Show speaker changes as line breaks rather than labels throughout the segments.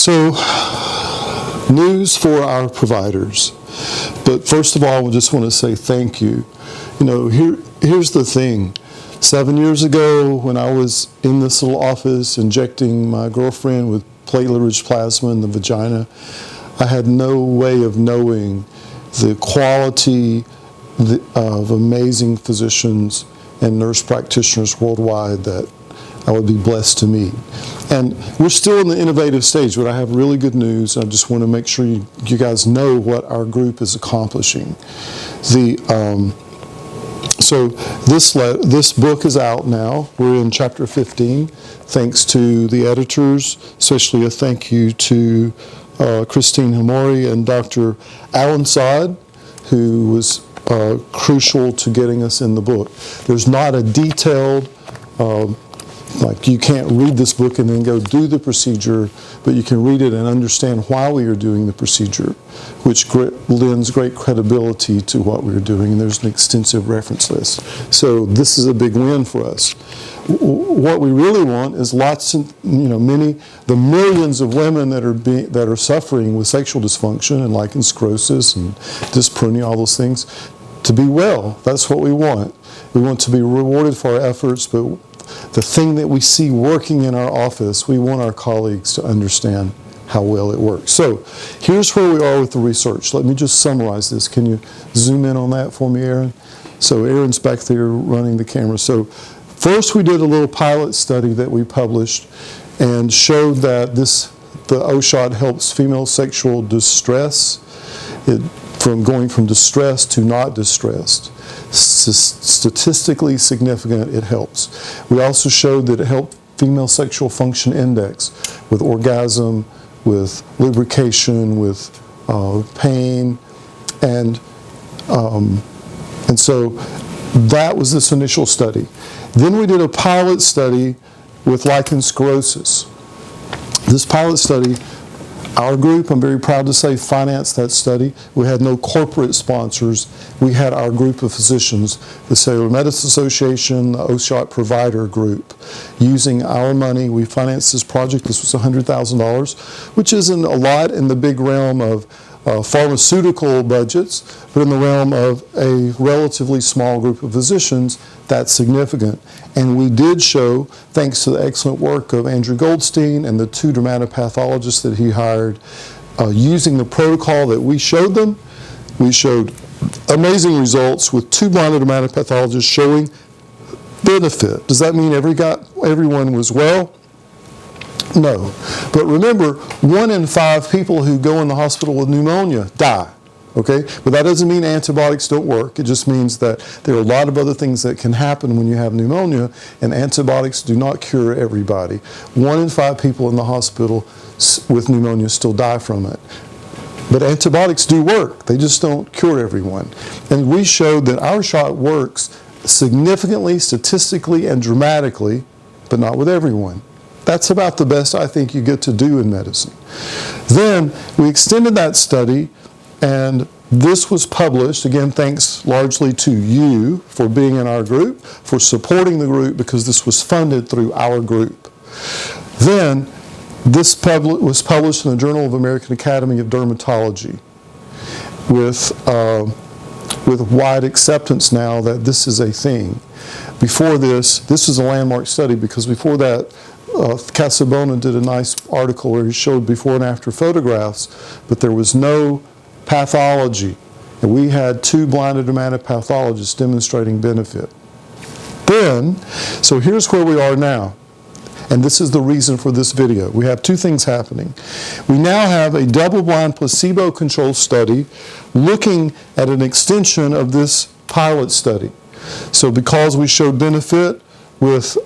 So, news for our providers. But first of all, we just want to say thank you. You know, here's the thing. 7 years ago, when I was in this little office injecting my girlfriend with platelet-rich plasma in the vagina, I had no way of knowing the quality of amazing physicians and nurse practitioners worldwide that I would be blessed to meet. And we're still in the innovative stage, but I have really good news. I just want to make sure you guys know what our group is accomplishing. So this book is out now. We're in chapter 15. Thanks to the editors, especially a thank you to Christine Hamori and Dr. Alan Saad, who was crucial to getting us in the book. There's not a detailed, like you can't read this book and then go do the procedure, but you can read it and understand why we are doing the procedure, which lends great credibility to what we're doing, and there's an extensive reference list. So this is a big win for us. What we really want is the millions of women that are suffering with sexual dysfunction and lichen sclerosis and dyspareunia, all those things, to be well. That's what we want. We want to be rewarded for our efforts, but the thing that we see working in our office, we want our colleagues to understand how well it works. So here's where we are with the research. Let me just summarize this. Can you zoom in on that for me, Aaron? So Aaron's back there running the camera. So first we did a little pilot study that we published and showed that the O-Shot helps female sexual distress, going from distressed to not distressed. Statistically significant, it helps. We also showed that it helped female sexual function index with orgasm, with lubrication, with pain, and so that was this initial study. Then we did a pilot study with lichen sclerosis. This pilot study, our group, I'm very proud to say, financed that study. We had no corporate sponsors. We had our group of physicians, the Cellular Medicine Association, the O-Shot Provider Group. Using our money, we financed this project. This was $100,000, which isn't a lot in the big realm of pharmaceutical budgets, but in the realm of a relatively small group of physicians, that's significant. And we did show, thanks to the excellent work of Andrew Goldstein and the 2 dermatopathologists that he hired, using the protocol that we showed them, we showed amazing results with 2 blinded dermatopathologists showing benefit. Does that mean everyone was well? No. But remember, 1 in 5 people who go in the hospital with pneumonia die. Okay? But that doesn't mean antibiotics don't work. It just means that there are a lot of other things that can happen when you have pneumonia, and antibiotics do not cure everybody. 1 in 5 people in the hospital with pneumonia still die from it. But antibiotics do work. They just don't cure everyone. And we showed that our shot works significantly, statistically, and dramatically, but not with everyone. That's about the best I think you get to do in medicine. Then we extended that study, and this was published, again, thanks largely to you for being in our group, for supporting the group, because this was funded through our group. Then this was published in the Journal of American Academy of Dermatology with wide acceptance now that this is a thing. Before this is a landmark study, because before that, Casabona did a nice article where he showed before and after photographs, but there was no pathology. And we had 2 blinded dermatopathologists demonstrating benefit. Then, so here's where we are now. And this is the reason for this video. We have 2 things happening. We now have a double-blind placebo-controlled study looking at an extension of this pilot study. So because we showed benefit with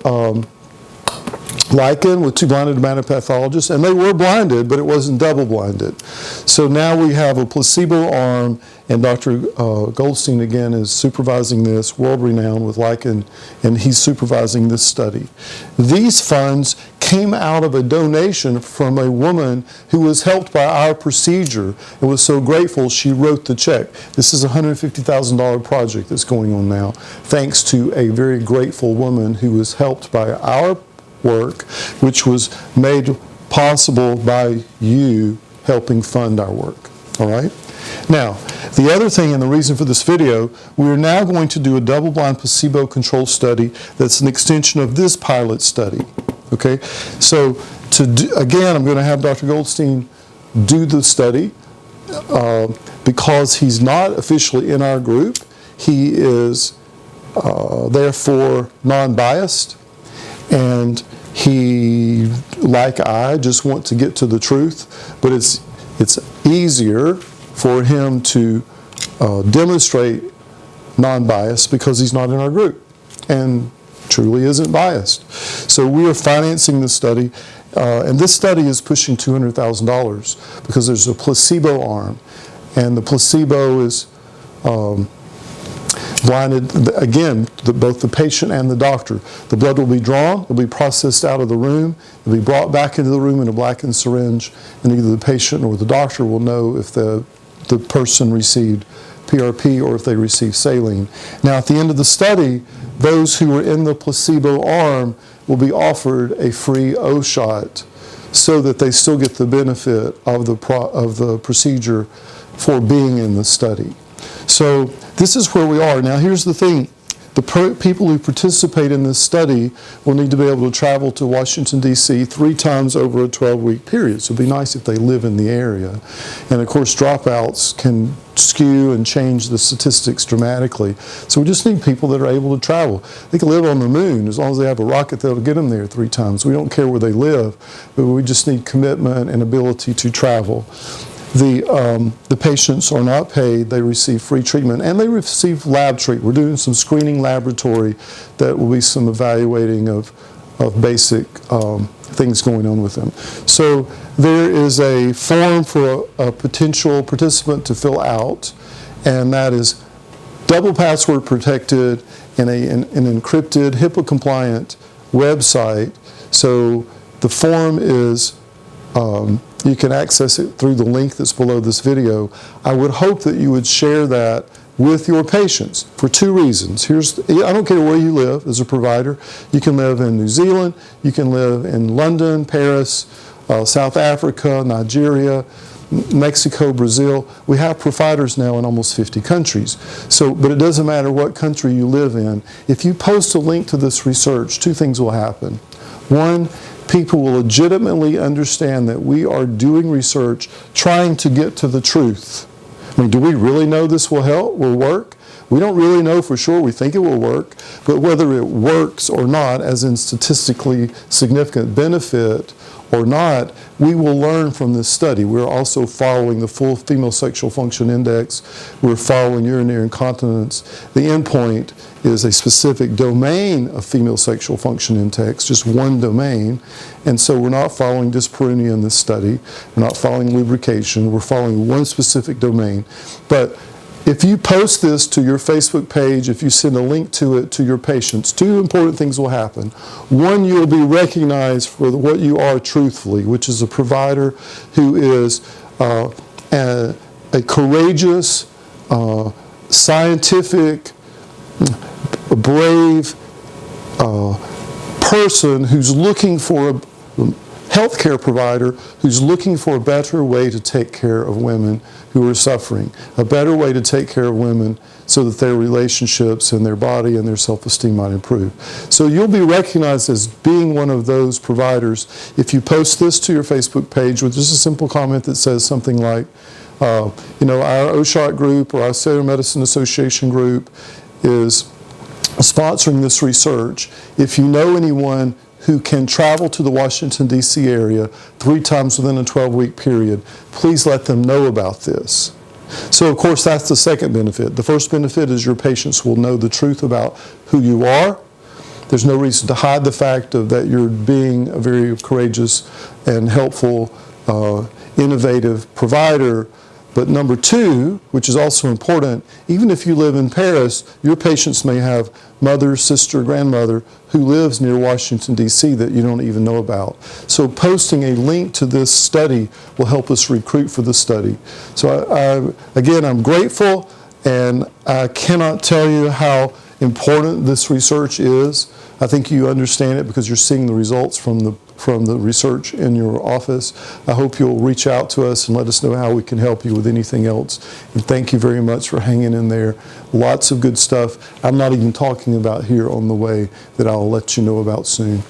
lichen with 2 blinded dermatopathologists, and they were blinded, but it wasn't double-blinded. So now we have a placebo arm, and Dr. Goldstein, again, is supervising this, world-renowned with lichen, and he's supervising this study. These funds came out of a donation from a woman who was helped by our procedure and was so grateful she wrote the check. This is a $150,000 project that's going on now, thanks to a very grateful woman who was helped by our work, which was made possible by you helping fund our work. All right? Now, the other thing and the reason for this video, we are now going to do a double-blind placebo-controlled study that's an extension of this pilot study. Okay? So, again, I'm going to have Dr. Goldstein do the study because he's not officially in our group. He is therefore non-biased, and he, like I, just want to get to the truth, but it's easier for him to demonstrate non-bias because he's not in our group and truly isn't biased. So we are financing this study, and this study is pushing $200,000 because there's a placebo arm, and the placebo is blinded, again, both the patient and the doctor. The blood will be drawn, it'll be processed out of the room, it'll be brought back into the room in a blackened syringe, and either the patient or the doctor will know if the person received PRP or if they received saline. Now, at the end of the study, those who were in the placebo arm will be offered a free O shot so that they still get the benefit of the procedure for being in the study. So this is where we are. Now, here's the thing. The people who participate in this study will need to be able to travel to Washington, D.C. 3 times over a 12-week period. So it'd be nice if they live in the area. And, of course, dropouts can skew and change the statistics dramatically. So we just need people that are able to travel. They can live on the moon as long as they have a rocket that'll get them there 3 times. We don't care where they live, but we just need commitment and ability to travel. The patients are not paid, they receive free treatment, and they receive lab treatment. We're doing some screening laboratory that will be some evaluating of basic things going on with them. So there is a form for a potential participant to fill out, and that is double password protected in an encrypted, HIPAA-compliant website. So the form is you can access it through the link that's below this video. I would hope that you would share that with your patients for 2 reasons. I don't care where you live as a provider. You can live in New Zealand, you can live in London, Paris, South Africa, Nigeria, Mexico, Brazil. We have providers now in almost 50 countries. But it doesn't matter what country you live in. If you post a link to this research, 2 things will happen. One, people will legitimately understand that we are doing research trying to get to the truth. I mean, do we really know this will work? We don't really know for sure. We think it will work. But whether it works or not, as in statistically significant benefit or not, we will learn from this study. We're also following the full female sexual function index. We're following urinary incontinence. The endpoint is a specific domain of female sexual function index, just one domain. And so we're not following dyspareunia in this study. We're not following lubrication. We're following one specific domain. But if you post this to your Facebook page, if you send a link to it to your patients, 2 important things will happen. One, you'll be recognized for what you are truthfully, which is a provider who is a courageous, scientific, brave person who's looking for a healthcare provider who's looking for a better way to take care of women who are suffering, a better way to take care of women so that their relationships and their body and their self-esteem might improve. So you'll be recognized as being one of those providers if you post this to your Facebook page with just a simple comment that says something like, our OSHOT group or our Cellular Medicine Association group is sponsoring this research. If you know anyone who can travel to the Washington, D.C. area 3 times within a 12-week period, please let them know about this. So, of course, that's the second benefit. The first benefit is your patients will know the truth about who you are. There's no reason to hide the fact that you're being a very courageous and helpful, innovative provider. But number 2, which is also important, even if you live in Paris, your patients may have mother, sister, grandmother who lives near Washington, D.C. that you don't even know about. So posting a link to this study will help us recruit for the study. So again, I'm grateful, and I cannot tell you how important this research is. I think you understand it because you're seeing the results from the research in your office. I hope you'll reach out to us and let us know how we can help you with anything else. And thank you very much for hanging in there. Lots of good stuff I'm not even talking about here on the way that I'll let you know about soon.